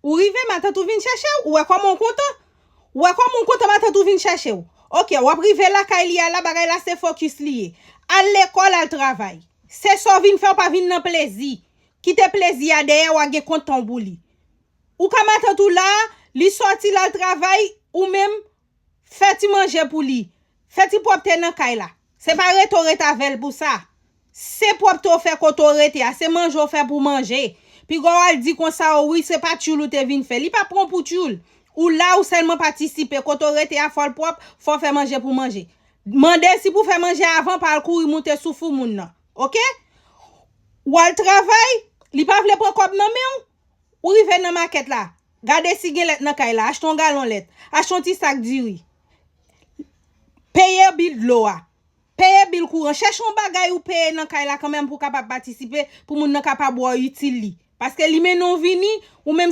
Ou rive matin tout vin chercher ou est comme on content. Ou est comme on content matin tout vin chercher ou. OK, ou rive la kay la bagay la c'est focus lié. À l'école al travail. C'est ça vin faire pas vin nan plaisir. Qui te plaisir à derrière ou gen content bouli. Ou ka matin tout là, li sorti la travail ou même fait manger pour lui. Fait propre nan kay la. C'est pas retourner ta vel pour ça. C'est propre to faire ko to rete, c'est manger faire pour manger. Puis go al dit comme ça oui, c'est pas tchoul ou te vin faire. Li pas prend pour tchoul. Ou là ou seulement participer ko to rete a fol propre, faut faire manger pour manger. Mandez si pour faire manger avant par courir monter sous fou moun nan. OK? Ou al travail, li pa vle prend kob nan men ou rive nan market là. Gade si gen let nan kay la, acheton galon let, acheton ti sac diri. Payer bill de l'eau. Payer bill courant. Cherche un bagay ou payer nan kay la quand même pour capable participer pour moun nan capable boire utile li. Parce que li men non vini ou même